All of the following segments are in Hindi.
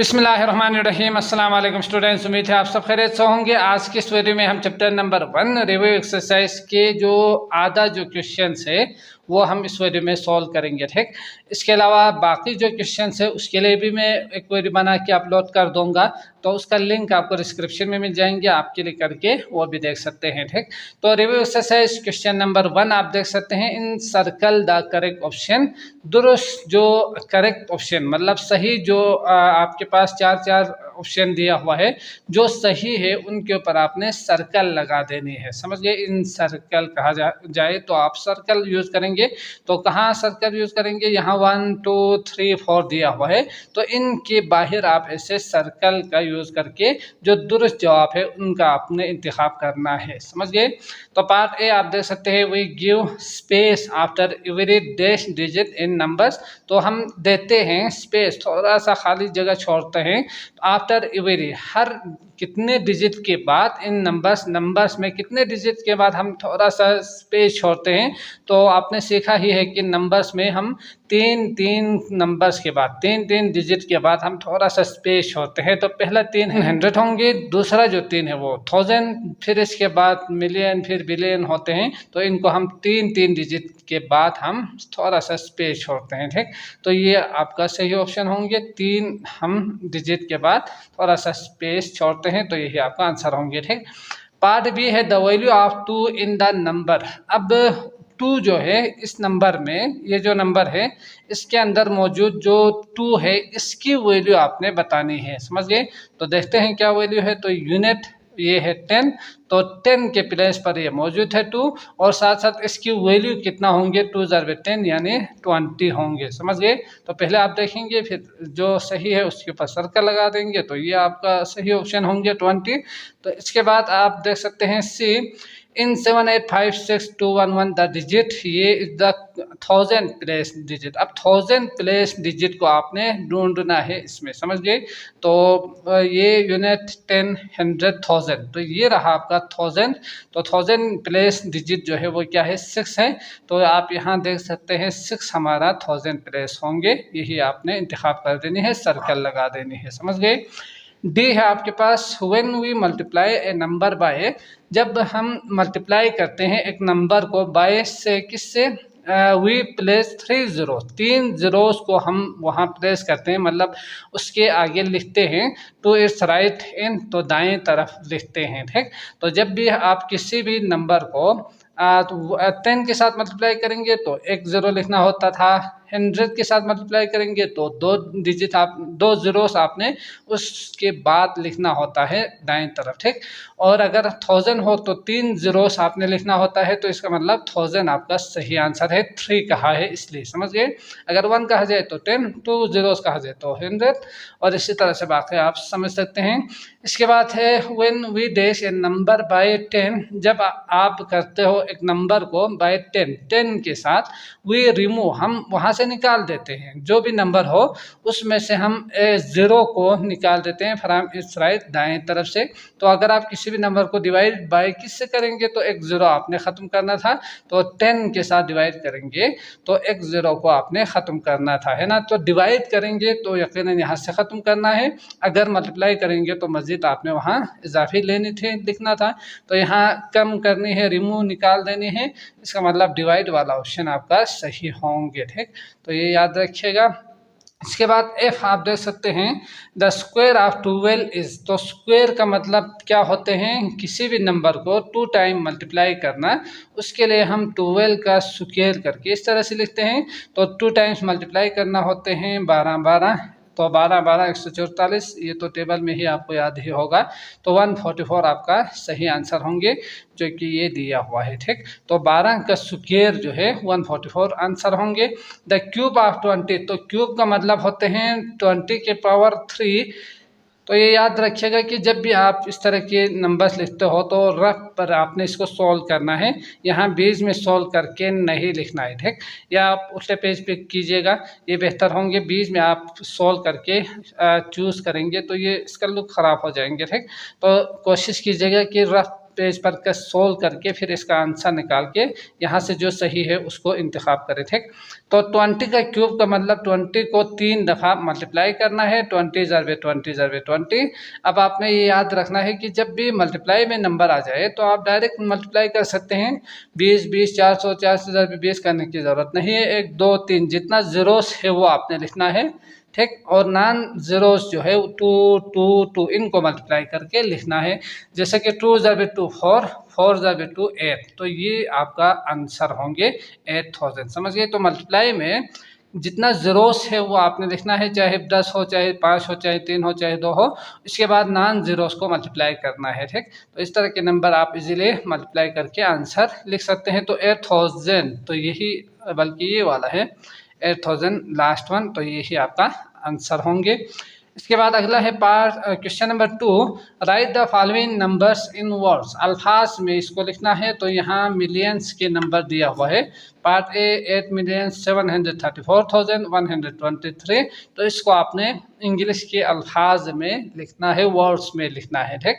बिस्मिल्लाहिर्रहमानिर्रहीम। अस्सलाम वालेकुम स्टूडेंट्स, उम्मीद है आप सब खैरियत से होंगे। आज की इस वीडियो में हम चैप्टर नंबर 1 रिव्यू एक्सरसाइज के जो आधा जो क्वेश्चंस है वो हम इस वीडियो में सॉल्व करेंगे। ठीक, इसके अलावा बाकी जो क्वेश्चंस है उसके लिए भी मैं एक वीडियो बना के अपलोड कर दूंगा, तो उसका लिंक आपको डिस्क्रिप्शन में मिल जाएंगे, आप क्लिक करके वो भी देख सकते हैं। ठीक, तो रिव्यू एक्सरसाइज क्वेश्चन नंबर 1 आप देख सकते हैं। इन सर्कल द करेक्ट ऑप्शन, दुरुस्त जो करेक्ट ऑप्शन मतलब सही जो आपके पास चार ऑप्शन दिया हुआ है जो सही है उनके ऊपर आपने सर्कल लगा देनी है। समझ गए, इन सर्कल कहा जाए तो आप सर्कल यूज करेंगे। तो कहाँ सर्कल यूज करेंगे, यहाँ 1 2 3 4 दिया हुआ है, तो इनके बाहर आप ऐसे सर्कल का यूज करके जो दुरुस्त जवाब है उनका आपने इंतखाब करना है। समझ गए। तो पार्ट ए आप देख सकते हैं, we give space after every dash digit in numbers. तो हम देते हैं स्पेस, थोड़ा सा खाली जगह छोड़ते हैं। आफ्टर एवरी, हर कितने डिजिट के बाद इन नंबर्स में कितने डिजिट के बाद हम थोड़ा सा स्पेस छोड़ते हैं। तो आपने सीखा ही है कि नंबर्स में हम तीन नंबर्स के बाद तीन डिजिट के बाद हम थोड़ा सा स्पेस छोड़ते हैं। तो पहला 3 100 होंगे, दूसरा जो 3 है वो 1000, फिर इसके बाद मिलियन, फिर बिलियन होते हैं। तो इनको हम तीन डिजिट के बाद हम थोड़ा सा स्पेस छोड़ते हैं। ठीक, तो ये आपका सही ऑप्शन होंगे, 3 हम डिजिट के बाद थोड़ा सा स्पेस छोड़ते हैं, तो यही आपका आंसर होंगे। ठीक, पार्ट बी है the value of 2 in the number. अब 2 जो है इस नंबर में, ये जो नंबर है इसके अंदर मौजूद जो 2 है इसकी वैल्यू आपने बतानी है। समझ गए। तो देखते हैं क्या वैल्यू है। तो यूनिट ये है 10, तो 10 के प्लेस पर ये मौजूद है 2, और साथ साथ इसकी वैल्यू कितना होंगे, 2 × 10 यानी 20 होंगे। समझ गए। तो पहले आप देखेंगे, फिर जो सही है उसके ऊपर सर्कल लगा देंगे, तो ये आपका सही ऑप्शन होंगे 20। तो इसके बाद आप देख सकते हैं सी, इन 7 8 5 6 2 1 1 द डिजिट, ये इज द 1000 प्लेस डिजिट। अब 1000 प्लेस डिजिट को आपने ढूंढना है इसमें। समझ गए। तो ये यूनिट 10 100 1000, तो ये रहा आपका 1000। तो 1000 प्लेस डिजिट जो है वो क्या है, 6 है। तो आप यहाँ देख सकते हैं 6 हमारा 1000 प्लेस होंगे, यही आपने इंतखाब कर देनी है, सर्कल लगा देनी है। समझ गए। डी है आपके पास, when we multiply a number by, जब हम मल्टीप्लाई करते हैं एक नंबर को बाय से, किससे, वी प्लेस 3 zeros, 3 zeros को हम वहाँ प्लेस करते हैं, मतलब उसके आगे लिखते हैं टू इट्स राइट इन, तो दाएं तरफ लिखते हैं। ठीक, तो जब भी आप किसी भी नंबर को 10 के साथ मल्टीप्लाई करेंगे तो 1 0 लिखना होता था, 100 के साथ मल्टीप्लाई करेंगे तो 2 zeros आपने उसके बाद लिखना होता है दाएं तरफ। ठीक, और अगर 1000 हो तो 3 zeros आपने लिखना होता है, तो इसका मतलब 1000 आपका सही आंसर है, 3 कहा है इसलिए। समझ गए। अगर 1 कहा जाए तो 10, 2 zeros कहा जाए तो 100, और इसी तरह से बाकी आप समझ सकते हैं। इसके बाद है when we dash a number by 10, जब आप करते हो एक नंबर को बाय 10 के साथ, वी रिमूव, हम वहाँ से निकाल देते हैं जो भी नंबर हो उसमें से हम 0 को निकाल देते हैं फ्रॉम इट्स राइट, दाएं तरफ से। तो अगर आप किसी भी नंबर को डिवाइड बाय किससे करेंगे तो 1 0 आपने ख़त्म करना था, तो 10 के साथ डिवाइड करेंगे तो 1 0 को आपने ख़त्म करना था, है ना। तो डिवाइड करेंगे तो यकीनन यहाँ से ख़त्म करना है, अगर मल्टीप्लाई करेंगे तो मज़ीद आपने वहाँ इजाफी लेनी थी, लिखना था। तो यहाँ कम करनी है, रिमूव निकाल देनी है, इसका मतलब डिवाइड वाला ऑप्शन आपका सही होंगे। ठीक, तो ये याद रखिएगा। इसके बाद एफ आप देख सकते हैं, द स्क्वायर ऑफ 12 इज, तो स्क्वायर का मतलब क्या होते हैं, किसी भी नंबर को 2 टाइम मल्टीप्लाई करना, उसके लिए हम 12 का स्क्वायर करके इस तरह से लिखते हैं। तो 2 टाइम्स मल्टीप्लाई करना होते हैं 12 12, तो 12 12 144, ये तो टेबल में ही आपको याद ही होगा। तो 144 आपका सही आंसर होंगे, जो कि ये दिया हुआ है। ठीक, तो 12 का स्क्वायर जो है 144 आंसर होंगे। द क्यूब ऑफ 20, तो क्यूब का मतलब होते हैं 20 के पावर 3। तो ये याद रखिएगा कि जब भी आप इस तरह के नंबर्स लिखते हो तो रफ पर आपने इसको सॉल्व करना है, यहाँ बीच में सॉल्व करके नहीं लिखना है। ठीक, या आप उल्टे पेज पे कीजिएगा, ये बेहतर होंगे। बीच में आप सॉल्व करके चूज़ करेंगे तो ये इसका लुक ख़राब हो जाएंगे। ठीक, तो कोशिश कीजिएगा कि रफ पेज पर का सोल्व करके फिर इसका आंसर निकाल के यहाँ से जो सही है उसको इंतखाब करें। ठीक, तो 20 का क्यूब का मतलब 20 को 3 दफ़ा मल्टीप्लाई करना है, 20 ज़रबे 20 ज़रबे 20। अब आपने ये याद रखना है कि जब भी मल्टीप्लाई में नंबर आ जाए तो आप डायरेक्ट मल्टीप्लाई कर सकते हैं। 20 20 400 400 ज़रबे 20 करने की ज़रूरत नहीं है। 1 2 3 जितना ज़ीरोस है वो आपने लिखना है। ठीक, और नॉन ज़ीरोस जो है 2 2 2 इनको मल्टीप्लाई करके लिखना है। जैसे कि 2 ज़रबे 2 4, 4 ज़रबे 2 8, तो ये आपका आंसर होंगे 8000। समझ गए? तो मल्टीप्लाई में जितना ज़ीरोस है वो आपने लिखना है, चाहे 10 हो, चाहे 5 हो, चाहे 3 हो, चाहे 2 हो। इसके बाद नॉन ज़ीरोस को मल्टीप्लाई करना है। ठीक, तो इस तरह के नंबर आप इजीली मल्टीप्लाई करके आंसर लिख सकते हैं। तो 8000 तो यही, बल्कि ये वाला है 8000 लास्ट वन, तो यही आपका आंसर होंगे। इसके बाद अगला है part question number 2, right the following numbers in words. अल्फाज में इसको लिखना है। तो यहाँ मिलियंस के नंबर दिया हुआ है। पार्ट ए 8,734,123, तो इसको आपने इंग्लिश के अल्फाज में लिखना है, वर्ड्स में लिखना है। ठीक,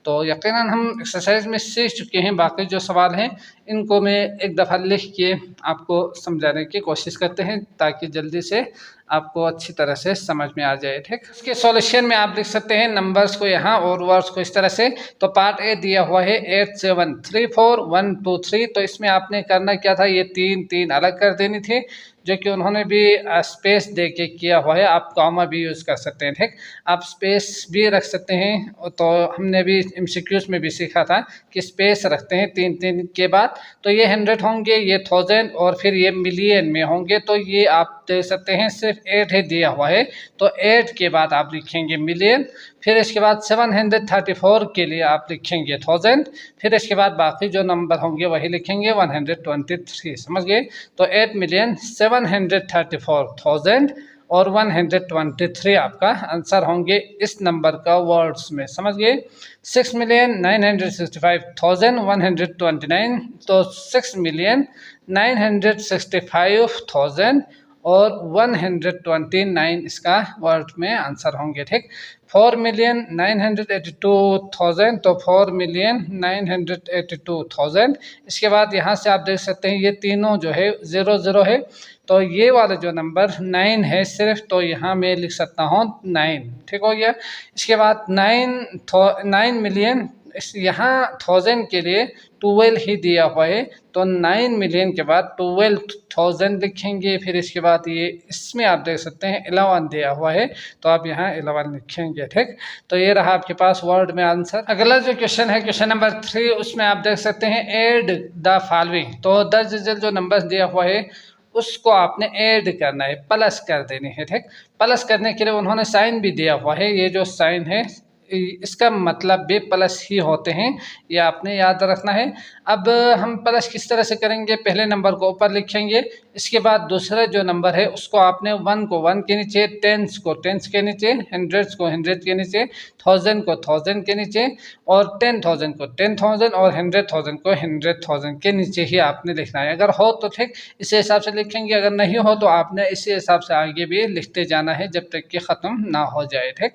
तो यकीनन हम एक्सरसाइज में सीख चुके हैं। बाकी जो सवाल हैं इनको मैं एक दफ़ा लिख के आपको समझाने की कोशिश करते हैं ताकि जल्दी से आपको अच्छी तरह से समझ में आ जाए। ठीक, इसके सॉल्यूशन में आप लिख सकते हैं नंबर्स को यहाँ और वर्ड्स को इस तरह से। तो पार्ट ए दिया हुआ है 8734,123, तो इसमें आपने करना क्या था, ये 3 3 अलग कर देनी थी, जो कि उन्होंने भी स्पेस दे के किया हुआ है। आप कॉमा भी यूज़ कर सकते हैं। ठीक, आप स्पेस भी रख सकते हैं। तो हमने भी MCQs में भी सीखा था कि स्पेस रखते हैं 3 3 के बाद। तो ये 100 होंगे, ये 1000 और फिर ये मिलियन में होंगे। तो ये आप देख सकते हैं सिर्फ 8 ही दिया हुआ है, तो 8 के बाद आप लिखेंगे मिलियन। फिर इसके बाद 734 के लिए आप लिखेंगे 1000। फिर इसके बाद बाकी जो नंबर होंगे वही लिखेंगे 123। समझ गए? तो 8,734,000 और 123 आपका आंसर होंगे इस नंबर का वर्ड्स में। समझ गए? 6,965,129, तो 6,965,000 और 129 इसका वर्ड में आंसर होंगे। ठीक, 4,982,000, तो 4,982,000। इसके बाद यहाँ से आप देख सकते हैं ये तीनों जो है 0 0 है, तो ये वाला जो नंबर 9 है सिर्फ, तो यहाँ मैं लिख सकता हूँ 9। ठीक हो गया? इसके बाद 9 मिलियन, इस यहाँ 1000 के लिए 12 ही दिया हुआ है, तो 9 मिलियन के बाद 12,000 लिखेंगे। फिर इसके बाद ये इसमें आप देख सकते हैं 11 दिया हुआ है, तो आप यहाँ 11 लिखेंगे। ठीक, तो ये रहा आपके पास वर्ड में आंसर। अगला जो क्वेश्चन है क्वेश्चन नंबर 3, उसमें आप देख सकते हैं ऐड द फॉलोइंग। तो 10 डिजिट जो नंबर दिया हुआ है उसको आपने ऐड करना है, प्लस कर देनी है। ठीक, प्लस करने के लिए उन्होंने साइन भी दिया हुआ है। ये जो साइन है इसका मतलब भी प्लस ही होते हैं, ये आपने याद रखना है। अब हम प्लस किस तरह से करेंगे, पहले नंबर को ऊपर लिखेंगे, इसके बाद दूसरा जो नंबर है उसको आपने 1 को 1 के नीचे, 10 को 10 के नीचे, 100 को 100 के नीचे, 1000 को 1000 के नीचे और 10,000 को 10,000 और 100,000 को 100,000 के नीचे ही आपने लिखना है। अगर हो तो ठीक इसी हिसाब से लिखेंगे, अगर नहीं हो तो आपने इसी हिसाब से आगे भी लिखते जाना है जब तक कि ख़त्म ना हो जाए। ठीक,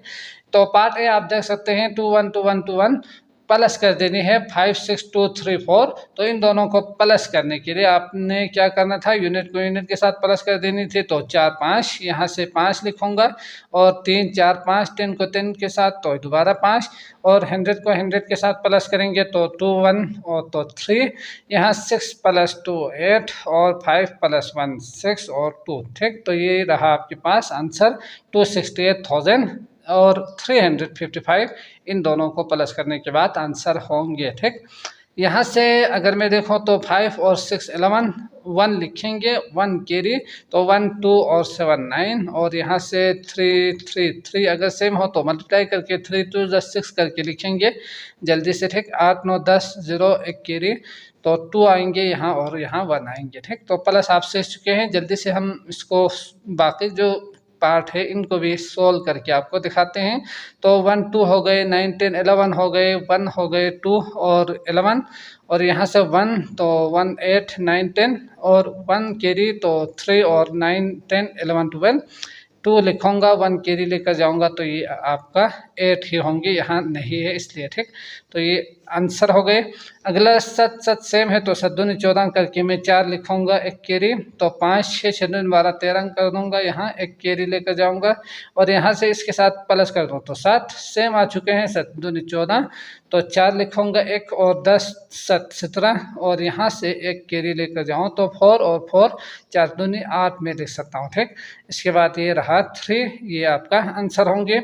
तो पार्ट ए आप देख सकते हैं 2 1 2 1 2 1 प्लस कर देनी है 5 6 2 3 4। तो इन दोनों को प्लस करने के लिए आपने क्या करना था, यूनिट को यूनिट के साथ प्लस कर देनी थी। तो 4 5, यहाँ से 5 लिखूंगा और 3 4 5, 10 को 10 के साथ तो दोबारा 5 और 100 को 100 के साथ प्लस करेंगे तो 2 1 और तो 3, यहाँ 6 + 2 8 और 5 + 1 6 और 2। ठीक, तो ये रहा आपके पास आंसर 268,000 और 355। इन दोनों को प्लस करने के बाद आंसर होंगे। ठीक, यहाँ से अगर मैं देखूँ तो 5 और 6 11, 1 लिखेंगे 1 कैरी, तो 1 2 और 7 9 और यहाँ से 3 3 3 अगर सेम हो तो मल्टीप्लाई करके 3 2 6 करके लिखेंगे जल्दी से। ठीक, 8 9 10 0 1 कैरी, तो 2 आएंगे यहाँ और यहाँ 1 आएंगे। ठीक, तो प्लस आप सीख चुके हैं। जल्दी से हम इसको बाकी जो पार्ट है इनको भी सोल्व करके आपको दिखाते हैं। तो 1 2 हो गए, 9 10 11 हो गए, 1 हो गए, 2 और 11 और यहाँ से 1 तो 1 8 9 10 और 1 कैरी तो 3 और 9 10 11 12। 2 लिखूँगा, 1 कैरी लेकर जाऊँगा तो ये आपका 8 ही होंगे, यहाँ नहीं है इसलिए, ठीक। तो ये आंसर हो गए। अगला सत सेम है, तो 7 दूनी 14 करके मैं 4 लिखूँगा, 1 कैरी, तो 5 6 6 दूनी 12 13 कर दूँगा, यहाँ 1 कैरी लेकर जाऊँगा और यहाँ से इसके साथ प्लस कर दूँ तो 7 सेम आ चुके हैं, 7 दूनी 14, तो 4 लिखूँगा 1 और 10 7 17 और यहाँ से 1 कैरी लेकर जाऊँ तो 4 और 4 4 दूनी 8 में लिख सकता हूँ, ठीक। इसके बाद ये रहा 3, ये आपका आंसर होंगे।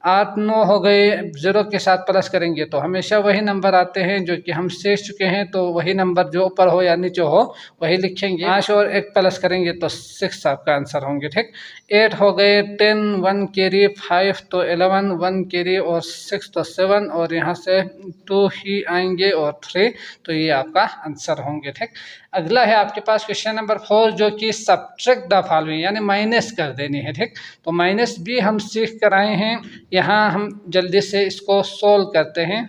8 9 हो गए, 0 के साथ प्लस करेंगे तो हमेशा वही नंबर आते हैं जो कि हम सीख चुके हैं, तो वही नंबर जो ऊपर हो या नीचे हो वही लिखेंगे। 5 और 1 प्लस करेंगे तो 6 आपका आंसर होंगे, ठीक। 8 हो गए, 10 1 कैरी, 5 तो 11 1 कैरी और 6 तो 7 और यहाँ से 2 ही आएंगे और 3, तो ये आपका आंसर होंगे, ठीक। अगला है आपके पास क्वेश्चन नंबर 4 जो कि सब्ट्रैक्ट द फॉलोइंग यानी माइनस कर देनी है, ठीक। तो माइनस भी हम सीख कर आए हैं, यहाँ हम जल्दी से इसको सोल्व करते हैं।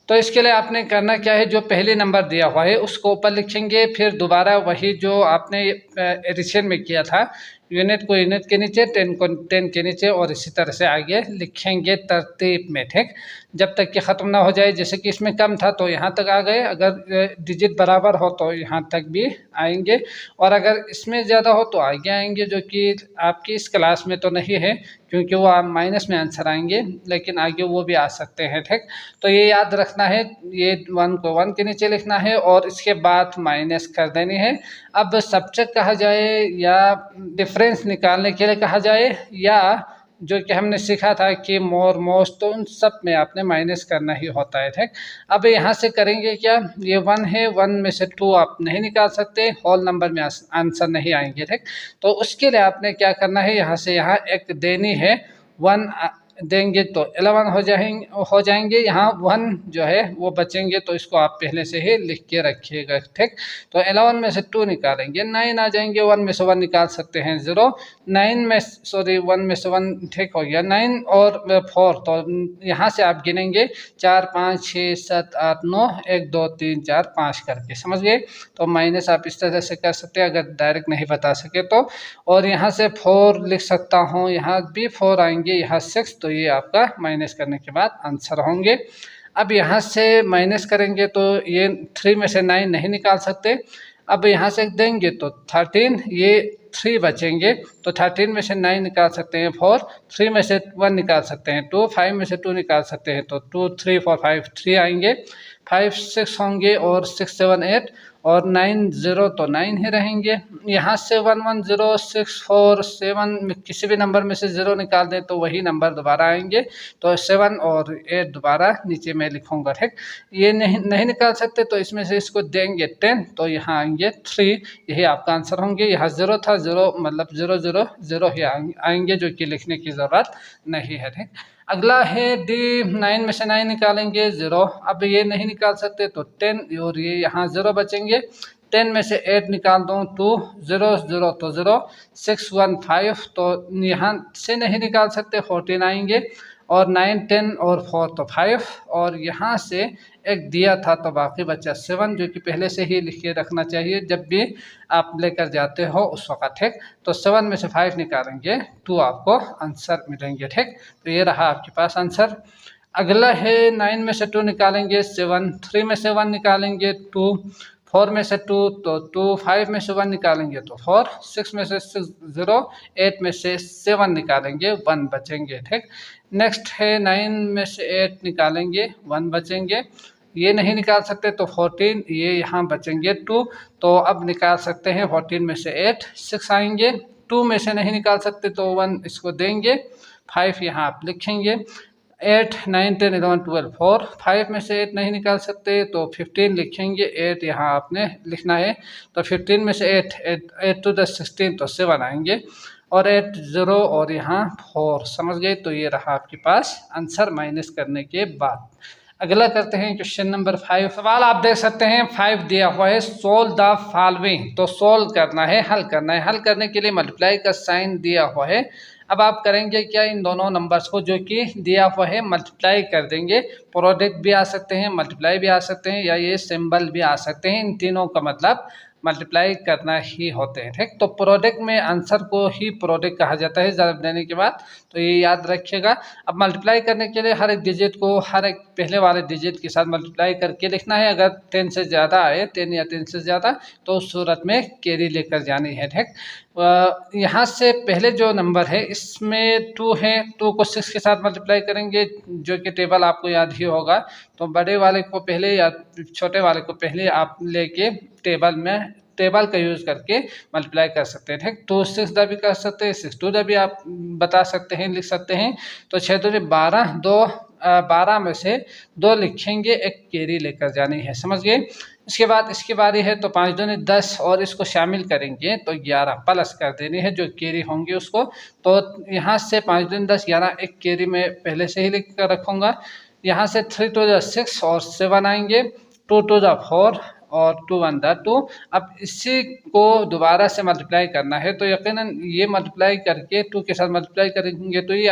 तो इसके लिए आपने करना क्या है, जो पहले नंबर दिया हुआ है उसको ऊपर लिखेंगे, फिर दोबारा वही जो आपने एडिशन में किया था यूनिट को यूनिट के नीचे, 10 को 10 के नीचे और इसी तरह से आगे लिखेंगे तरतीब में, ठीक। जब तक कि ख़त्म ना हो जाए, जैसे कि इसमें कम था तो यहाँ तक आ गए, अगर डिजिट बराबर हो तो यहाँ तक भी आएंगे और अगर इसमें ज़्यादा हो तो आगे आएंगे, जो कि आपकी इस क्लास में तो नहीं है क्योंकि वो आप माइनस में आंसर आएंगे, लेकिन आगे वो भी आ सकते हैं, ठीक। तो ये याद रखना है, ये 1 को 1 के नीचे लिखना है और इसके बाद माइनस कर देनी है। अब सब्ट्रैक्ट कहा जाए या डिफरेंस निकालने के लिए कहा जाए या जो कि हमने सीखा था कि मोर मोस्ट, तो उन सब में आपने माइनस करना ही होता है, ठीक। अब यहाँ से करेंगे क्या, ये 1 है, 1 में से 2 आप नहीं निकाल सकते, होल नंबर में आंसर नहीं आएंगे, ठीक। तो उसके लिए आपने क्या करना है, यहाँ से यहाँ एक देनी है, 1 देंगे तो 11 हो जाएंगे, यहाँ 1 जो है वो बचेंगे, तो इसको आप पहले से ही लिख के रखिएगा, ठीक। तो 11 में से 2 निकालेंगे, 9 आ जाएंगे, 1 में से 1 निकाल सकते हैं 0, 9 में सॉरी 1 में से 1 ठीक हो गया, 9 और 4, तो यहाँ से आप गिनेंगे 4 5 6 7 8 9 1 2 3 4 5 करके, समझ गए। तो माइनस आप इस तरह से कर सकते हैं अगर डायरेक्ट नहीं बता सके तो, और यहाँ से 4 लिख सकता हूँ, यहाँ भी 4 आएंगे, यहाँ 6, तो ये आपका माइनस करने के बाद आंसर होंगे। अब यहाँ से माइनस करेंगे तो ये 3 में से 9 नहीं निकाल सकते, अब यहाँ से देंगे तो 13, ये 3 बचेंगे, तो 13 में से 9 निकाल सकते हैं 4, 3 में से 1 निकाल सकते हैं 2, 5 में से 2 निकाल सकते हैं तो 2 3 4 5 3 आएंगे, 5 6 होंगे और 6 7 8 और 9 0, तो 9 ही रहेंगे। यहाँ से 1 1 0 6 4 7 किसी भी नंबर में से 0 निकाल दें तो वही नंबर दोबारा आएंगे, तो 7 और 8 दोबारा नीचे में लिखूंगा, ठीक। ये नहीं निकाल सकते तो इसमें से इसको देंगे 10, तो यहाँ आएंगे 3, यही आपका आंसर होंगे। यहाँ 0 था, 0 मतलब 0 0 0 ही आएंगे, जो कि लिखने की ज़रूरत नहीं है, ठीक। अगला है डी, 9 में से 9 निकालेंगे 0, अब ये नहीं निकाल सकते तो 10 और ये यहाँ 0 बचेंगे, 10 में से 8 निकाल दूँ 2, 0 0 तो 0, 6 1 5, तो यहाँ से नहीं निकाल सकते 14 आएंगे, और 9 10 और 4 तो 5, और यहाँ से एक दिया था तो बाकी बचा 7, जो कि पहले से ही लिख के रखना चाहिए जब भी आप लेकर जाते हो उस वक्त, ठीक। तो 7 में से 5 निकालेंगे 2 आपको आंसर मिलेंगे, ठीक। तो ये रहा आपके पास आंसर। अगला है 9 में से 2 निकालेंगे 7, 3 में से 1 निकालेंगे 2, 4 में से 2 तो 2, 5 में से 1 निकालेंगे तो 4, 6 में से 6 0, 8 में से 7 निकालेंगे 1 बचेंगे, ठीक। नेक्स्ट है 9 में से 8 निकालेंगे 1 बचेंगे, ये नहीं निकाल सकते तो 14, ये यहाँ बचेंगे 2, तो अब निकाल सकते हैं 14 में से 8, 6 आएंगे, 2 में से नहीं निकाल सकते तो 1 इसको देंगे, 5 यहाँ आप लिखेंगे, 8 9 10 11 12 4, 5 में से 8 नहीं निकाल सकते तो 15 लिखेंगे, 8 यहाँ आपने लिखना है, तो 15 में से 8 to the 16 तो 7 आएंगे, और 8 0 और यहाँ 4, समझ गए। तो ये रहा आपके पास आंसर माइनस करने के बाद। अगला करते हैं क्वेश्चन नंबर 5। सवाल आप देख सकते हैं 5 दिया हुआ है, सोल्व द फॉलोइंग, तो सोल्व करना है, हल करना है। हल करने के लिए मल्टीप्लाई का साइन दिया हुआ है। अब आप करेंगे क्या, इन दोनों नंबर्स को जो कि दिया हुआ है मल्टीप्लाई कर देंगे। प्रोडक्ट भी आ सकते हैं, मल्टीप्लाई भी आ सकते हैं, या ये सिंबल भी आ सकते हैं। इन तीनों का मतलब मल्टीप्लाई करना ही होते हैं। ठीक, तो प्रोडक्ट में आंसर को ही प्रोडक्ट कहा जाता है ज़रूर देने के बाद, तो ये याद रखिएगा। अब मल्टीप्लाई करने के लिए हर एक डिजिट को हर एक पहले वाले डिजिट के साथ मल्टीप्लाई करके लिखना है। अगर 10 से ज़्यादा आए, 10 या 10 से ज़्यादा, तो उस सूरत में कैरी लेकर जानी है। ठीक, यहाँ से पहले जो नंबर है इसमें 2 है, 2 को 6 के साथ मल्टीप्लाई करेंगे, जो कि टेबल आपको याद ही होगा। तो बड़े वाले को पहले या छोटे वाले को पहले आप लेके टेबल का यूज़ करके मल्टीप्लाई कर सकते हैं। ठीक, 2 6 दा भी कर सकते हैं, 6 2 दा भी आप बता सकते हैं, लिख सकते हैं। तो 6 2 12, 12 में से 2 लिखेंगे, एक कैरी लेकर जानी है। समझ गए। इसके बाद इसकी बारी है, तो 5 दूनी 10 और इसको शामिल करेंगे तो 11 प्लस कर देनी है जो कैरी होंगे उसको। तो यहाँ से 5 दूनी 10 11, एक कैरी में पहले से ही लिख कर रखूँगा। यहाँ से 3 2 6 और 7 आएंगे, 2 2 4 और 2 1 2। अब इसी को दोबारा से मल्टीप्लाई करना है, तो यकीनन ये मल्टीप्लाई करके 2 के साथ मल्टीप्लाई करेंगे तो ये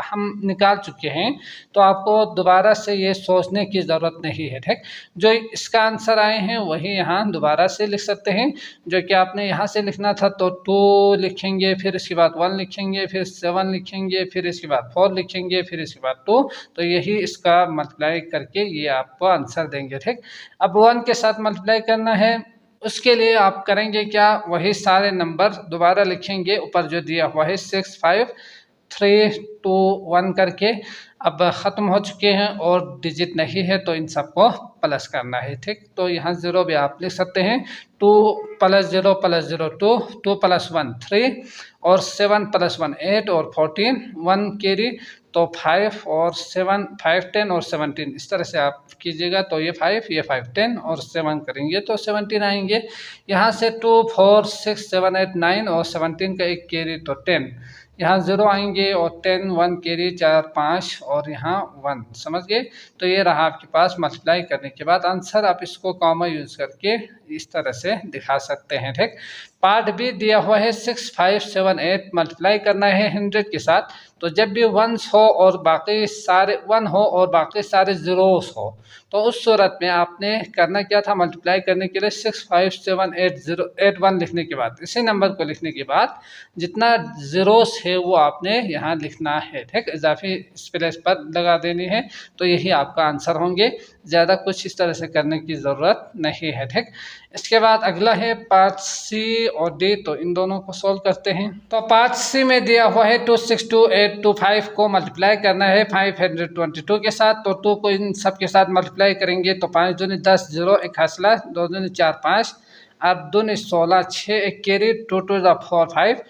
हम निकाल चुके हैं, तो आपको दोबारा से ये सोचने की ज़रूरत नहीं है। ठीक, जो इसका आंसर आए हैं वही यहाँ दोबारा से लिख सकते हैं। जो कि आपने यहाँ से लिखना था, तो 2 लिखेंगे, फिर इसके बाद 1 लिखेंगे, फिर 7 लिखेंगे, फिर इसके बाद 4 लिखेंगे, फिर इसके बाद 2। तो यही इसका मल्टीप्लाई करके ये आपको आंसर देंगे। ठीक, अब 1 के साथ मल्टीप्लाई करना है, उसके लिए आप करेंगे क्या, वही सारे नंबर दोबारा लिखेंगे, ऊपर जो दिया हुआ है 6 5 3 2 1 करके। अब ख़त्म हो चुके हैं और डिजिट नहीं है, तो इन सबको प्लस करना है। ठीक, तो यहाँ 0 भी आप लिख सकते हैं। 2 + 0 + 0 2, 2 + 1 3 और 7 + 1 8 और 14 1 कैरी, तो 5 और 7 5 10 और 17 इस तरह से आप कीजिएगा। तो ये 5 10 और 7 करेंगे तो 17 आएंगे। यहाँ से 2 4 6 7 8 9 और 17 का एक कैरी, तो 10। यहाँ 0 आएंगे और 10 1 कैरी, 4 5 और यहाँ 1। समझ गए। तो ये रहा आपके पास मल्टीप्लाई करने के बाद आंसर। आप इसको कॉमा यूज़ करके इस तरह से दिखा सकते हैं। ठीक, पार्ट भी दिया हुआ है 6 5 7 8 मल्टीप्लाई करना है 100 के साथ। तो जब भी 1 हो और बाकी सारे 1 हो और बाकी सारे ज़ीरोस हो, तो उस सूरत में आपने करना क्या था, मल्टीप्लाई करने के लिए 6 5 7 8 0 8 1 लिखने के बाद, इसी नंबर को लिखने के बाद जितना ज़ीरोस है वो आपने यहाँ लिखना है। ठीक, इजाफी स्पेस पर लगा देनी है, तो यही आपका आंसर होंगे। ज़्यादा कुछ इस तरह से करने की ज़रूरत नहीं है। ठीक, इसके बाद अगला है पार्ट सी और डी, तो इन दोनों को सॉल्व करते हैं। तो पार्ट सी में दिया हुआ है 262 को मल्टीप्लाई करना है 522 के साथ। तो 2 को इन सब के साथ मल्टीप्लाई करेंगे तो 5 दूनी 10 0 एक हासिला, 2 दूनी 4 5, 8 दूनी 16 6 एक कैरी, 2 2 4 5,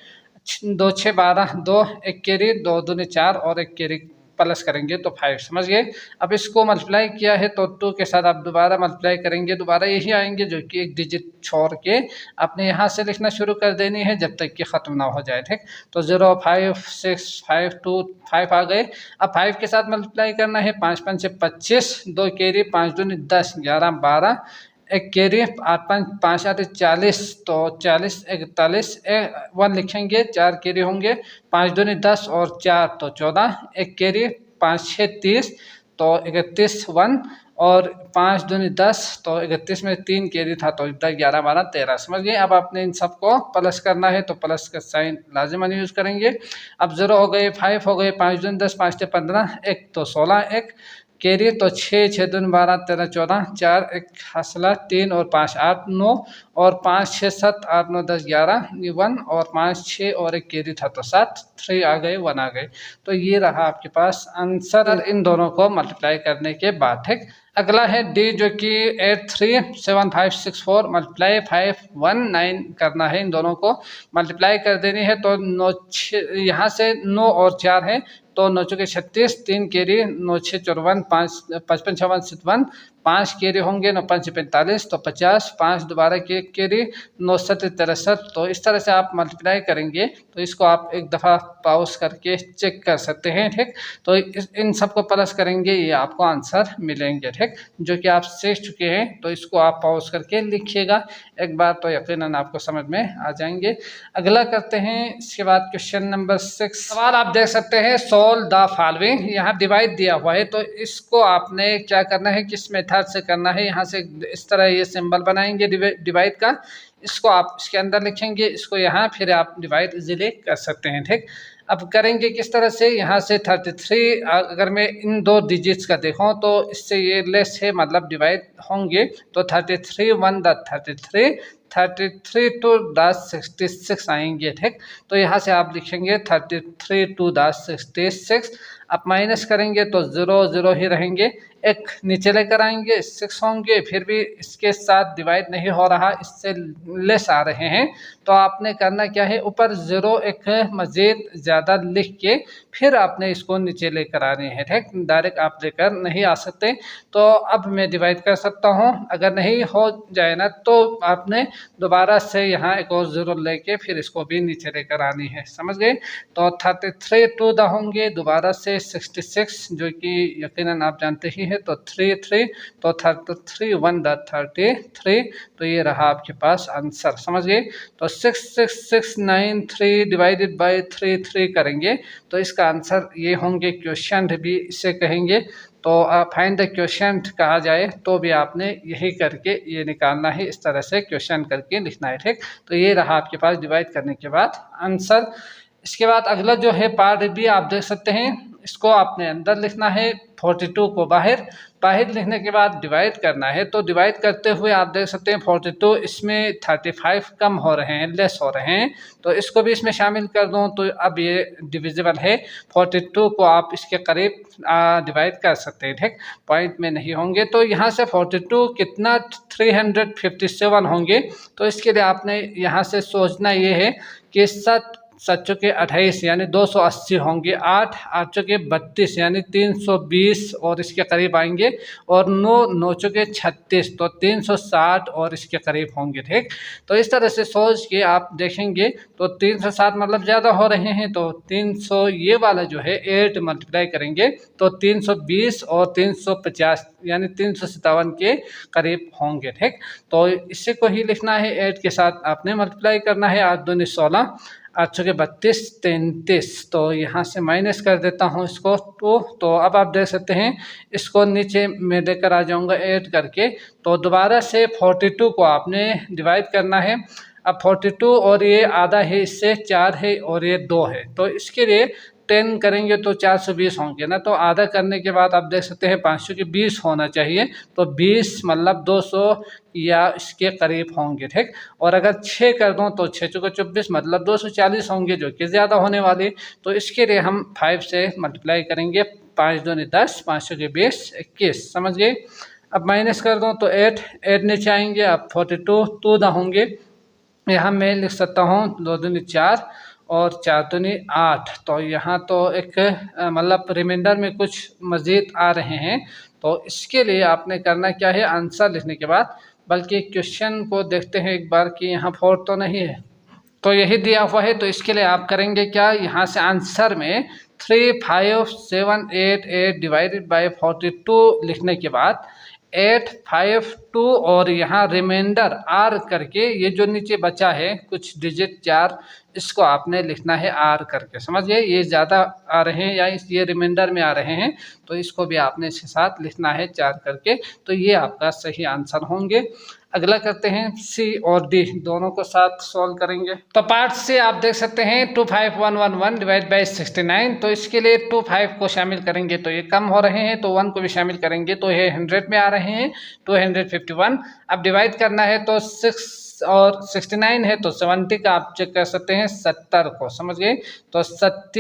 2 6 12 2 एक कैरी, 2 दूनी 4 और एक कैरी प्लस करेंगे तो 5। समझ गए। अब इसको मल्टीप्लाई किया है तो 2 के साथ आप दोबारा मल्टीप्लाई करेंगे, दोबारा यही आएंगे जो कि एक डिजिट छोड़ के आपने यहाँ से लिखना शुरू कर देनी है जब तक कि ख़त्म ना हो जाए। ठीक, तो 0 5 6 5 2 5 आ गए। अब 5 के साथ मल्टीप्लाई करना है, 5 5 से 25, 2 कैरी, 5 दूनी 10 11 12 एक कैरी, 8 5 5 8 40, तो 40 41 1 लिखेंगे, 4 कैरी होंगे, 5 दूनी 10 और 4 तो 14 एक कैरी, 5 6 30 तो 31 1 और 5 दूनी 10 तो 31 में 3 कैरी था तो 11 12 13। समझ गए। अब आपने इन सबको प्लस करना है तो प्लस का साइन लाजिमन यूज़ करेंगे। अब 0 हो गए, 5 हो गए, 5 दूनी 10 5 से 15 1 तो 16 एक कैरी, तो 6 6 दूनी 12 13 14, 4 एक हासिला, 3 और 5 8 9 और 5 6 7 8 9 10 11 1 और 5 6 और एक कैरी था तो 7, 3 आ गए, 1 आ गए। तो ये रहा आपके पास आंसर इन दोनों को मल्टीप्लाई करने के बाद। ठीक, अगला है डी जो कि 8 3 7 5 6 4 मल्टीप्लाई 5 1 9 करना है। इन दोनों को मल्टीप्लाई कर देनी है। तो 9 यहाँ से 9 और 4 है तो 9 चौके 36, 3 कैरी, 9 6 54 5 55 56 57, 5 कैरी होंगे, 9 5 45 तो 50, 5 दोबारा के कैरी, 9 7 63। तो इस तरह से आप मल्टीप्लाई करेंगे तो इसको आप एक दफ़ा पॉज करके चेक कर सकते हैं। ठीक, तो इन सबको प्लस करेंगे, ये आपको आंसर मिलेंगे। ठीक। ठीक, जो कि आप सीख चुके हैं। तो इसको आप पॉज करके लिखिएगा एक बार, तो यकीनन आपको समझ में आ जाएंगे। अगला करते हैं, इसके बाद क्वेश्चन नंबर 6। सवाल आप देख सकते हैं, सोल्व द फॉलोइंग। यहाँ डिवाइड दिया हुआ है, तो इसको आपने क्या करना है, किस मेथड से करना है। यहाँ से इस तरह ये सिंबल बनाएंगे डिवाइड का, इसको आप इसके अंदर लिखेंगे, इसको यहाँ, फिर आप डिवाइड इजीली कर सकते हैं। ठीक, अब करेंगे किस तरह से, यहाँ से 33, अगर मैं इन दो डिजिट्स का देखूँ तो इससे ये लेस है, मतलब डिवाइड होंगे। तो 33 1 द 33, 33 टू द 66 आएंगे। ठीक, तो यहाँ से आप लिखेंगे 33 टू द 66। आप माइनस करेंगे तो 0 0 ही रहेंगे, एक नीचे लेकर आएंगे 6 होंगे, फिर भी इसके साथ डिवाइड नहीं हो रहा, इससे लेस आ रहे हैं। तो आपने करना क्या है, ऊपर 0 एक मज़ीद ज़्यादा लिख के फिर आपने इसको नीचे लेकर आने हैं। ठीक, डायरेक्ट आप लेकर नहीं आ सकते। तो अब मैं डिवाइड कर सकता हूँ, अगर नहीं हो जाए ना तो आपने दोबारा से यहाँ एक और 0 लेके फिर इसको भी नीचे लेकर आनी है, समझ गए। तो 33 टू द होंगे, दोबारा से 66, जो कि यकीनन आप जानते ही हैं। तो 3 3, तो 33 1 द 33, तो ये रहा आपके पास आंसर, समझ गए। तो 66693 डिवाइडेड बाय 3 करेंगे तो इसका आंसर ये होंगे। क्वेश्चन भी इसे कहेंगे, तो फाइंड द क्वेश्चन कहा जाए तो भी आपने यही करके ये निकालना है, इस तरह से क्वेश्चन करके लिखना है। ठीक, तो ये रहा आपके पास डिवाइड करने के बाद आंसर। इसके बाद अगला जो है पार्ट भी आप देख सकते हैं, इसको आपने अंदर लिखना है, 42 को बाहर लिखने के बाद डिवाइड करना है। तो डिवाइड करते हुए आप देख सकते हैं 42, इसमें 35 कम हो रहे हैं, लेस हो रहे हैं, तो इसको भी इसमें शामिल कर दूं तो अब ये डिविजिबल है। 42 को आप इसके करीब डिवाइड कर सकते हैं। ठीक, पॉइंट में नहीं होंगे। तो यहाँ से 42 कितना 357 होंगे। तो इसके लिए आपने यहाँ से सोचना ये है कि 7 7 चौके 28 यानी 280 होंगे, 8 8 चौके 32 यानी 320 और इसके करीब आएंगे, और 9 9 चौके 36 तो 360 और इसके करीब होंगे। ठीक, तो इस तरह से सोच के आप देखेंगे तो 360 मतलब ज़्यादा हो रहे हैं, तो 300 ये वाला जो है 8 मल्टीप्लाई करेंगे तो 320 और 350 यानी 357 के करीब होंगे। ठीक, तो इसी को ही लिखना है, 8 के साथ आपने मल्टीप्लाई करना है, 8 दूनी 16, 8 चौके 32 33, तो यहाँ से माइनस कर देता हूँ इसको। तो अब आप देख सकते हैं, इसको नीचे मैं लेकर आ जाऊँगा ऐड करके। तो दोबारा से 42 को आपने डिवाइड करना है। अब 42 और ये आधा है, इससे 4 है और ये 2 है, तो इसके लिए 10 करेंगे तो 420 होंगे ना। तो आधा करने के बाद आप देख सकते हैं 520 होना चाहिए, तो 20 मतलब 200 या इसके करीब होंगे। ठीक, और अगर 6 कर दूं तो 6 चौके 24 मतलब 240 होंगे, जो कि ज़्यादा होने वाले। तो इसके लिए हम 5 से मल्टीप्लाई करेंगे, 5 दूनी 10, 5 चौके 20 21, समझ गए। अब माइनस कर दूँ तो 8 नीचे आएंगे। अब 42 टू द होंगे, यहाँ मैं लिख सकता हूँ 2 दूनी 4 और 4 दूनी 8, तो यहाँ तो एक मतलब रिमाइंडर में कुछ मज़ीद आ रहे हैं। तो इसके लिए आपने करना क्या है, आंसर लिखने के बाद, बल्कि क्वेश्चन को देखते हैं एक बार कि यहाँ 4 तो नहीं है, तो यही दिया हुआ है। तो इसके लिए आप करेंगे क्या, यहाँ से आंसर में 35788 डिवाइडेड बाय 42 लिखने के बाद 852 और यहाँ रिमाइंडर आर करके, ये जो नीचे बचा है कुछ डिजिट 4, इसको आपने लिखना है आर करके, समझ गए। ये ज़्यादा आ रहे हैं या ये रिमाइंडर में आ रहे हैं, तो इसको भी आपने इसके साथ लिखना है 4 करके। तो ये आपका सही आंसर होंगे। अगला करते हैं सी और डी, दोनों को साथ सॉल्व करेंगे। तो पार्ट से आप देख सकते हैं 25111 डिवाइड बाई 69, तो इसके लिए 25 को शामिल करेंगे तो ये कम हो रहे हैं, तो 1 को भी शामिल करेंगे तो ये 100 में आ रहे हैं, 251। अब डिवाइड करना है तो 6 और 69 है तो 70 का आप चेक कर सकते हैं 70 को, समझ गए। तो 7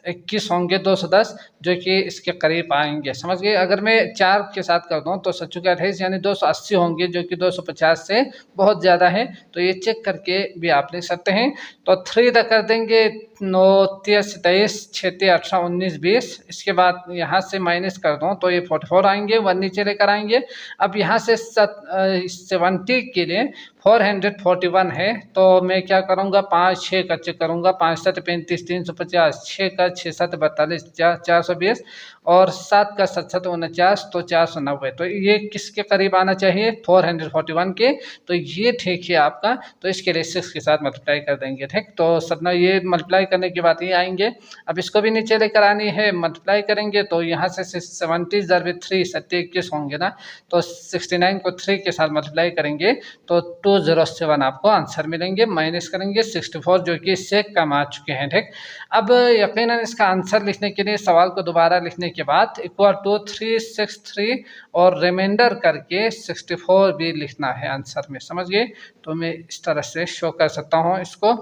21 होंगे 210, जो कि इसके करीब आएंगे, समझ गए। अगर मैं 4 के साथ कर दूं तो 7 28 यानी 280 होंगे, जो कि 250 से बहुत ज़्यादा है, तो ये चेक करके भी आप लिख सकते हैं। तो 3 तक कर देंगे, 9 23 27 6 18 19 20, इसके बाद यहाँ से माइनस कर दूँ तो ये 44 आएंगे, 1 नीचे लेकर आएंगे। अब यहाँ से 70 के लिए 441 है, तो मैं क्या करूँगा, 5 6 का चेक करूँगा, 5 7 35 350, 6 का 6 7 42, 420 और 7 का 7 49 तो 490। तो ये किसके करीब आना चाहिए? 441 के। तो ये ठीक है आपका। तो इसके लिए 6 के साथ मल्टीप्लाई कर देंगे, ठीक। तो सपना ये मल्टीप्लाई करने के बाद ये आएंगे। अब इसको भी नीचे लेकर आनी है, मल्टीप्लाई करेंगे तो यहाँ से 70 × 3 21 होंगे ना, तो 69 को 3 के साथ मल्टीप्लाई करेंगे तो 207 आपको आंसर मिलेंगे। माइनस करेंगे 64 जो कि इससे कम आ चुके हैं, ठीक। अब यकीनन इसका आंसर लिखने के लिए सवाल को दोबारा लिखने के बाद इक्वल टू 363 और रिमाइंडर करके 64 भी लिखना है आंसर में, समझ गए। तो मैं इस तरह से शो कर सकता हूँ इसको।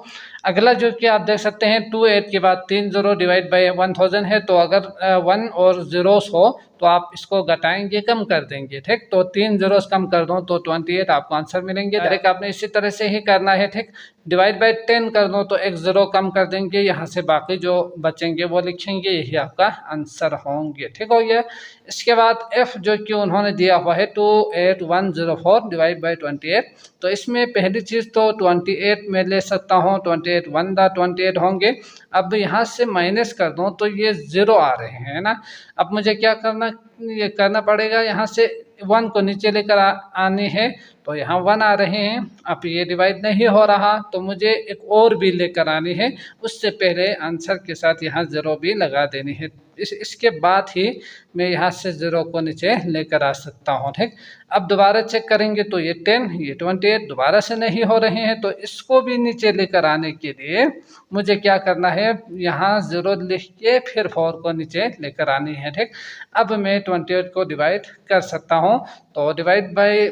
अगला जो कि आप देख सकते हैं 28 के बाद 3 0 डिवाइड बाई 1000 है, तो अगर 1 और zeros हो तो आप इसको घटाएंगे, कम कर देंगे, ठीक। तो 3 zeros कम कर दो तो 28 आपको आंसर मिलेंगे। डायरेक्ट आपने इसी तरह से ही करना है, ठीक। डिवाइड बाई 10 कर दो तो 1 0 कम कर देंगे, यहाँ से बाकी जो बचेंगे वो लिखेंगे, यही आपका आंसर होंगे, ठीक हो गया। इसके बाद f जो कि उन्होंने दिया हुआ है 28104 डिवाइड बाई 28। तो इसमें पहली चीज़ तो 28 में ले सकता हूँ, 28 1 दा 28 होंगे। अब यहाँ से माइनस कर दूँ तो ये 0 आ रहे हैं ना। अब मुझे क्या करना पड़ेगा, यहाँ से 1 को नीचे लेकर आने हैं, तो यहाँ 1 आ रहे हैं। अब ये डिवाइड नहीं हो रहा तो मुझे एक और भी लेकर आनी है, उससे पहले आंसर के साथ यहाँ 0 भी लगा देनी है। इसके बाद ही मैं यहाँ से 0 को नीचे लेकर आ सकता हूँ, ठीक। अब दोबारा चेक करेंगे तो ये 10 ये 28 दोबारा से नहीं हो रहे हैं, तो इसको भी नीचे लेकर आने के लिए मुझे क्या करना है, यहाँ 0 लिख के फिर 4 को नीचे लेकर आनी है, ठीक। अब मैं 28 को डिवाइड कर सकता हूँ, तो डिवाइड बाई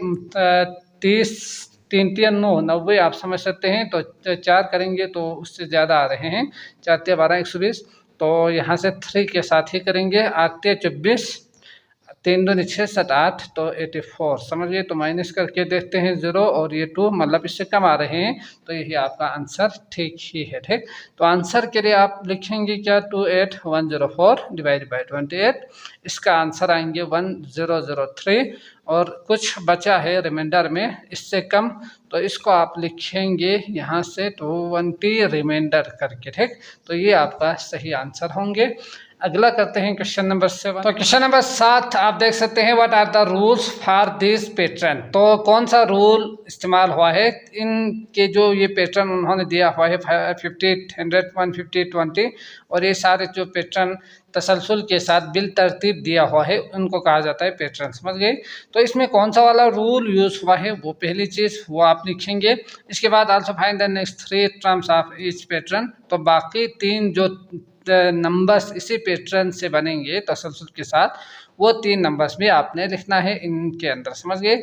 30 3 3 9 90 आप समझ सकते हैं। तो 4 करेंगे तो उससे ज़्यादा आ रहे हैं, 4 3 12 120। तो यहाँ से 3 के साथ ही करेंगे, 8 24 3 2 6 7 8 तो 84 समझिए। तो माइनस करके देखते हैं 0 और ये 2 मतलब इससे कम आ रहे हैं, तो यही आपका आंसर ठीक ही है, ठीक। तो आंसर के लिए आप लिखेंगे क्या, 28104 डिवाइड बाई 28। इसका आंसर आएंगे 1003 और कुछ बचा है रिमाइंडर में इससे कम, तो इसको आप लिखेंगे यहाँ से 20 रिमाइंडर करके, ठीक। तो ये आपका सही आंसर होंगे। अगला करते हैं क्वेश्चन नंबर 7। तो क्वेश्चन नंबर 7 आप देख सकते हैं, what are the rules for this pattern. तो कौन सा रूल इस्तेमाल हुआ है, इनके जो ये पैटर्न उन्होंने दिया हुआ है 50 100 150 20 और ये सारे जो पैटर्न तसलसल के साथ बिल तरतीब दिया हुआ है उनको कहा जाता है पैटर्न, समझ गए। तो इसमें कौन सा वाला रूल यूज़ हुआ है वो पहली चीज़ वो आप लिखेंगे। इसके बाद also find the next 3 terms of each pattern. तो बाकी 3 जो नंबर्स इसी पैटर्न से बनेंगे तसलसल के साथ, वो 3 नंबर्स भी आपने लिखना है इनके अंदर, समझ गए।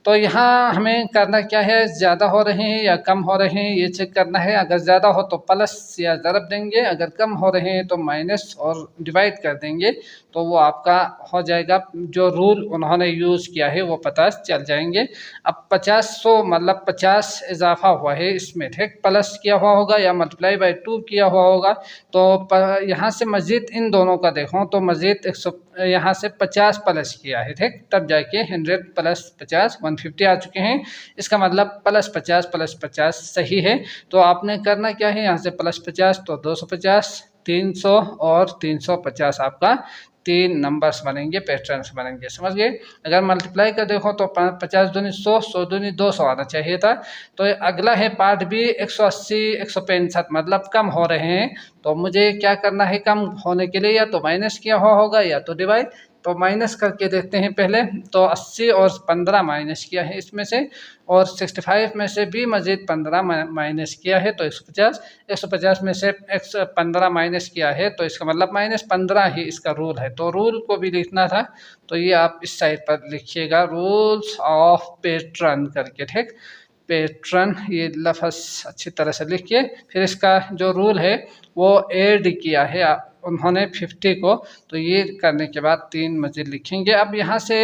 तो यहाँ हमें करना क्या है, ज़्यादा हो रहे हैं या कम हो रहे हैं ये चेक करना है। अगर ज़्यादा हो तो प्लस या ज़रब देंगे, अगर कम हो रहे हैं तो माइनस और डिवाइड कर देंगे, तो वो आपका हो जाएगा। जो रूल उन्होंने यूज़ किया है वो पता चल जाएंगे। अब 50 मतलब 50 इजाफा हुआ है इसमें, ठीक। प्लस किया हुआ होगा या मल्टीप्लाई बाई 2 किया हुआ होगा। तो यहाँ से मज़ीद इन दोनों का देखो तो मज़ीद 100 यहाँ से 50 प्लस किया है, ठीक। तब जाके 100 प्लस 50 150 आ चुके हैं। इसका मतलब प्लस 50 सही है। तो आपने करना क्या है, यहाँ से प्लस 50 तो 250 300 और 350 आपका 3 नंबर्स बनेंगे, पैटर्न्स बनेंगे, समझ गए। अगर मल्टीप्लाई कर देखो तो 50 दूनी 100 100 दूनी 200 आना चाहिए था। तो अगला है पार्ट बी 180 165 मतलब कम हो रहे हैं। तो मुझे क्या करना है, कम होने के लिए या तो माइनस किया हुआ होगा या तो डिवाइड। तो माइनस करके देखते हैं पहले। तो 80 और 15 माइनस किया है इसमें से, और 65 में से भी मज़ीद 15 माइनस किया है, तो 150 में से 15 माइनस किया है, तो इसका मतलब -15 ही इसका रूल है। तो रूल को भी लिखना था, तो ये आप इस साइड पर लिखिएगा, रूल्स ऑफ पैटर्न करके, ठीक। पैटर्न ये लफ्ज़ अच्छी तरह से लिखिए। फिर इसका जो रूल है वो ऐड किया है उन्होंने 50 को, तो ये करने के बाद 3 मज़ीद लिखेंगे। अब यहाँ से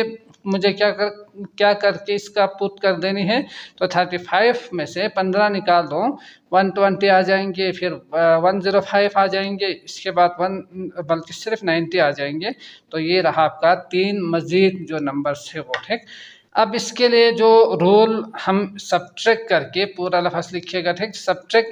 मुझे क्या करके इसका पुट कर देनी है। तो 35 में से 15 निकाल दो, 120 आ जाएंगे, फिर 105 आ जाएंगे, इसके बाद बल्कि सिर्फ 90 आ जाएंगे। तो ये रहा आपका 3 मज़ीद जो नंबर्स है वो, ठीक। अब इसके लिए जो रूल हम सब्ट्रैक्ट करके पूरा लफ्ज़ लिखिएगा, ठीक। सब्ट्रैक्ट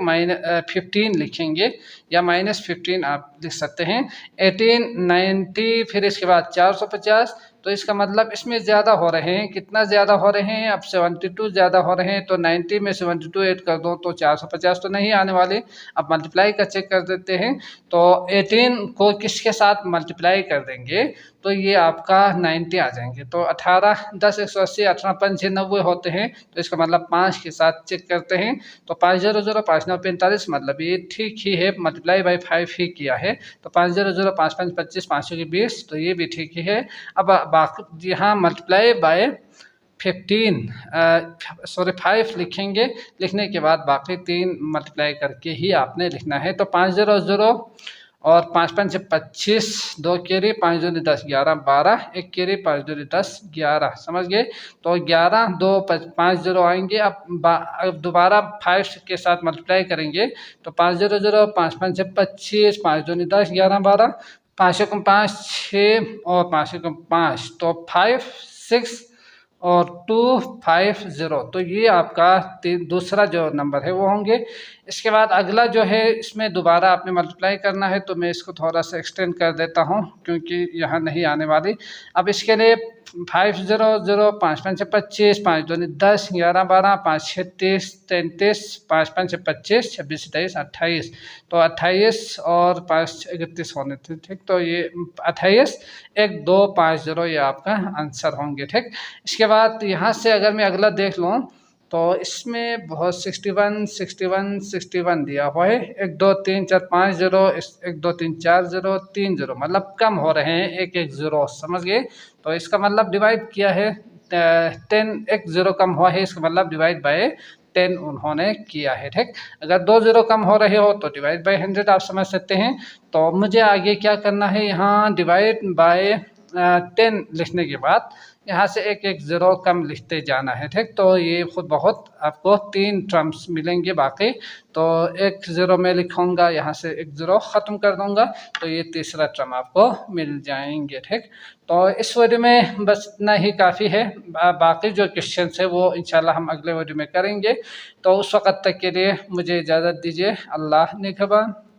15 लिखेंगे या -15 आप लिख सकते हैं। 18, 90 फिर इसके बाद 450, तो इसका मतलब इसमें ज़्यादा हो रहे हैं। कितना ज़्यादा हो रहे हैं? अब 72 ज़्यादा हो रहे हैं, तो 90 में 72 ऐड कर दो तो 450 तो नहीं आने वाले। अब मल्टीप्लाई का चेक कर देते हैं, तो 18 को किसके साथ मल्टीप्लाई कर देंगे तो ये आपका 90 आ जाएंगे। तो 18 10 180, 18 5 6 90 होते हैं, तो इसका मतलब 5 के साथ चेक करते हैं। तो 500 5 9 45, मतलब ये ठीक ही है, मल्टीप्लाई बाई 5 ही किया है। तो 500 5 5 25, 5 के 20, तो ये भी ठीक ही है। अब बाकी यहाँ मल्टीप्लाई बाय 5 लिखेंगे। लिखने के बाद बाकी 3 मल्टीप्लाई करके ही आपने लिखना है। तो 500 और 5 5 से 25, 2 केरी, 5 दूनी 10 11 12, 1 केरी, 5 दूनी 10 11, समझ गए। तो 11 2 5 0 आएंगे। अब दोबारा 5 के साथ मल्टीप्लाई करेंगे, तो 500 5 5 से 25, 5 दूनी 10 11 12, 5 एकम 5 6 और 5 एकम 5, तो 5 6 और 250, तो ये आपका दूसरा जो नंबर है वो होंगे। इसके बाद अगला जो है, इसमें दोबारा आपने मल्टीप्लाई करना है, तो मैं इसको थोड़ा सा एक्सटेंड कर देता हूँ क्योंकि यहाँ नहीं आने वाली। अब इसके लिए 500 5 5 से 25, 5 दूनी 10 11 12, 5 6 30 33, 5 5 से 25 26 27 28, तो 28 और 5 31 होने थे, ठीक। तो ये 28 1 2 5 0 ये आपका आंसर होंगे, ठीक। इसके बाद यहाँ से अगर मैं अगला देख लूँ, तो इसमें बहुत 61 61 61 दिया हुआ है। 1 2 3 4 5 0, 1 2 3 4 0 3 0, मतलब कम हो रहे हैं, 1 1 0, समझ गए। तो इसका मतलब डिवाइड किया है 10, 1 0 कम हुआ है, इसका मतलब डिवाइड बाय 10 उन्होंने किया है, ठीक। अगर 2 0 कम हो रहे हो तो डिवाइड बाय 100 आप समझ सकते हैं। तो मुझे आगे क्या करना है, यहाँ डिवाइड बाय 10 लिखने के बाद यहाँ से 1 1 0 कम लिखते जाना है, ठीक। तो ये खुद बहुत आपको 3 टर्म्स मिलेंगे बाकी। तो 1 0 में लिखूंगा, यहाँ से 1 0 ख़त्म कर दूंगा, तो ये तीसरा टर्म आपको मिल जाएंगे, ठीक। तो इस वीडियो में बस इतना ही काफ़ी है। बाकी जो क्वेश्चन है वो इंशाल्लाह हम अगले वीडियो में करेंगे। तो उस वक़्त तक के लिए मुझे इजाज़त दीजिए। अल्लाह निगहबान।